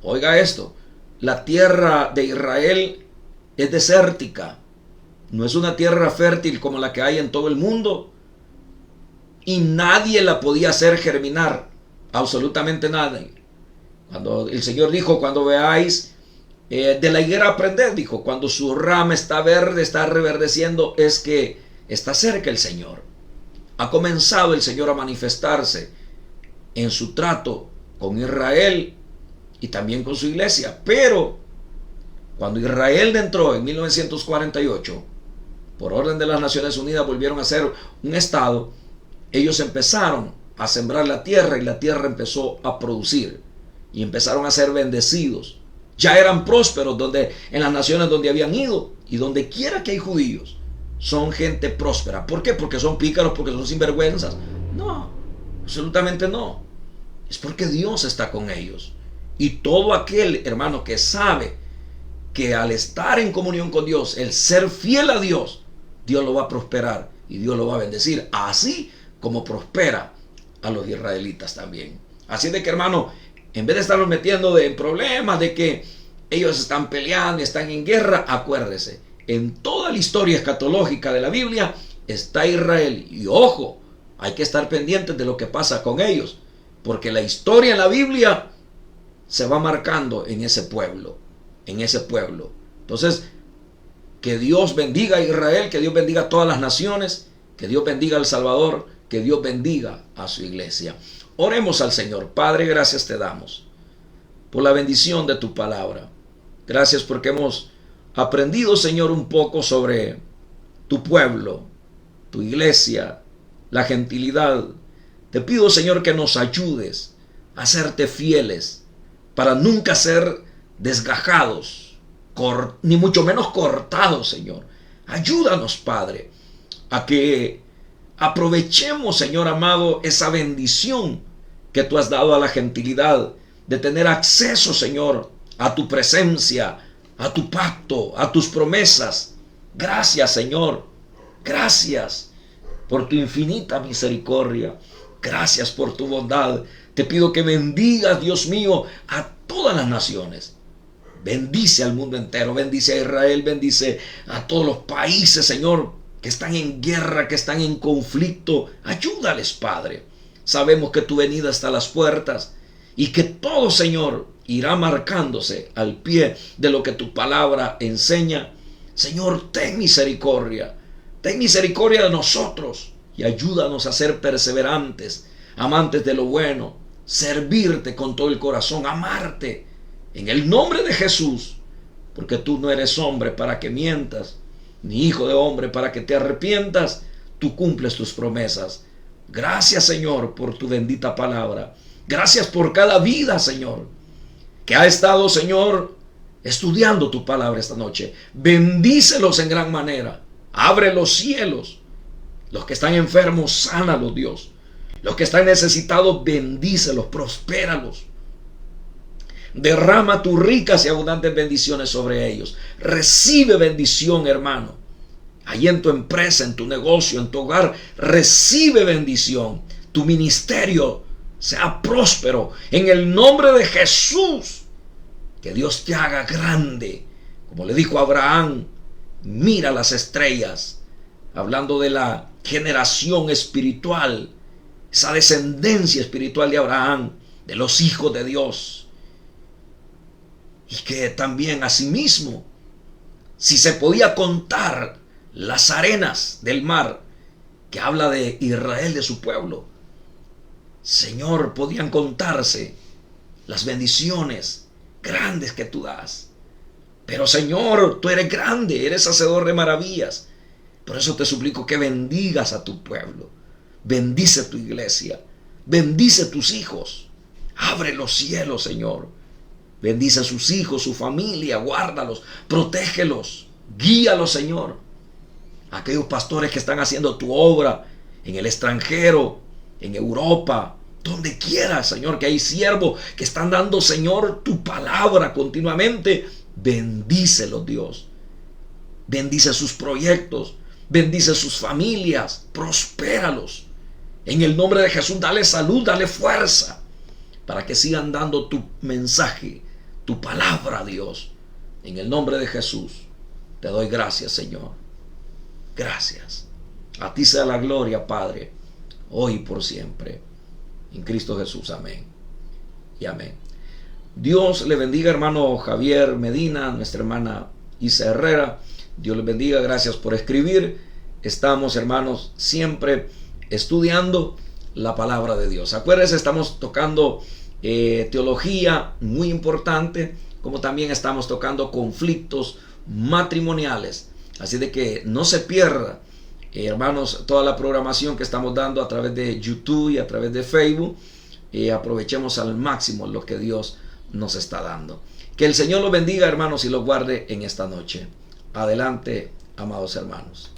[SPEAKER 1] oiga esto, la tierra de Israel es desértica, no es una tierra fértil como la que hay en todo el mundo, y nadie la podía hacer germinar, absolutamente nadie. Cuando el Señor dijo, cuando veáis de la higuera aprended, dijo, cuando su rama está verde, está reverdeciendo, es que está cerca el Señor. Ha comenzado el Señor a manifestarse en su trato con Israel y también con su iglesia. Pero cuando Israel entró en 1948, por orden de las Naciones Unidas, volvieron a ser un estado. Ellos empezaron a sembrar la tierra y la tierra empezó a producir y empezaron a ser bendecidos. Ya eran prósperos donde, en las naciones donde habían ido, y donde quiera que hay judíos, son gente próspera. ¿Por qué? Porque son pícaros, porque son sinvergüenzas. No, absolutamente no. Es porque Dios está con ellos. Y todo aquel, hermano, que sabe que al estar en comunión con Dios, el ser fiel a Dios, Dios lo va a prosperar y Dios lo va a bendecir, así como prospera a los israelitas también. Así de que, hermano, en vez de estarnos metiendo en problemas de que ellos están peleando y están en guerra, acuérdese, en toda la historia escatológica de la Biblia está Israel. Y ojo, hay que estar pendientes de lo que pasa con ellos, porque la historia en la Biblia se va marcando en ese pueblo, en ese pueblo. Entonces, que Dios bendiga a Israel, que Dios bendiga a todas las naciones, que Dios bendiga al Salvador, que Dios bendiga a su iglesia. Oremos al Señor. Padre, gracias te damos por la bendición de tu palabra. Gracias porque hemos aprendido, Señor, un poco sobre tu pueblo, tu iglesia, la gentilidad. Te pido, Señor, que nos ayudes a serte fieles para nunca ser desgajados, ni mucho menos cortados, Señor. Ayúdanos, Padre, a que aprovechemos, Señor amado, esa bendición que tú has dado a la gentilidad de tener acceso, Señor, a tu presencia, a tu pacto, a tus promesas. Gracias, Señor. Gracias por tu infinita misericordia. Gracias por tu bondad. Te pido que bendigas, Dios mío, a todas las naciones. Bendice al mundo entero. Bendice a Israel. Bendice a todos los países, Señor, que están en guerra, que están en conflicto. Ayúdales, Padre. Sabemos que tu venida está a las puertas y que todo, Señor, irá marcándose al pie de lo que tu palabra enseña. Señor, ten misericordia. Ten misericordia de nosotros y ayúdanos a ser perseverantes, amantes de lo bueno, servirte con todo el corazón, amarte en el nombre de Jesús, porque tú no eres hombre para que mientas, ni hijo de hombre para que te arrepientas. Tú cumples tus promesas. Gracias, Señor, por tu bendita palabra. Gracias por cada vida, Señor, que ha estado, Señor, estudiando tu palabra esta noche. Bendícelos en gran manera. Abre los cielos. Los que están enfermos, sánalos, Dios. Los que están necesitados, bendícelos, prospéralos. Derrama tus ricas y abundantes bendiciones sobre ellos. Recibe bendición, hermano. Allí en tu empresa, en tu negocio, en tu hogar, recibe bendición. Tu ministerio sea próspero. En el nombre de Jesús. Que Dios te haga grande. Como le dijo a Abraham, mira las estrellas. Hablando de la generación espiritual, esa descendencia espiritual de Abraham, de los hijos de Dios. Y que también asimismo, si se podía contar las arenas del mar, que habla de Israel, de su pueblo, Señor, podían contarse las bendiciones grandes que tú das. Pero Señor, tú eres grande, eres hacedor de maravillas. Por eso te suplico que bendigas a tu pueblo. Bendice tu iglesia. Bendice tus hijos. Abre los cielos, Señor. Bendice a sus hijos, su familia. Guárdalos, protégelos. Guíalos, Señor. Aquellos pastores que están haciendo tu obra en el extranjero, en Europa, donde quiera, Señor, que hay siervos que están dando, Señor, tu palabra continuamente. Bendícelos, Dios. Bendice sus proyectos. Bendice sus familias. Prospéralos. En el nombre de Jesús, dale salud, dale fuerza, para que sigan dando tu mensaje, tu palabra, Dios. En el nombre de Jesús, te doy gracias, Señor. Gracias. A ti sea la gloria, Padre, hoy y por siempre. En Cristo Jesús, amén y amén. Dios le bendiga, hermano Javier Medina, nuestra hermana Isa Herrera. Dios les bendiga, gracias por escribir. Estamos, hermanos, siempre estudiando la palabra de Dios. Acuérdense, estamos tocando teología, muy importante, como también estamos tocando conflictos matrimoniales. Así de que no se pierda, hermanos, toda la programación que estamos dando a través de YouTube y a través de Facebook. Aprovechemos al máximo lo que Dios nos está dando. Que el Señor los bendiga, hermanos, y los guarde en esta noche. Adelante, amados hermanos.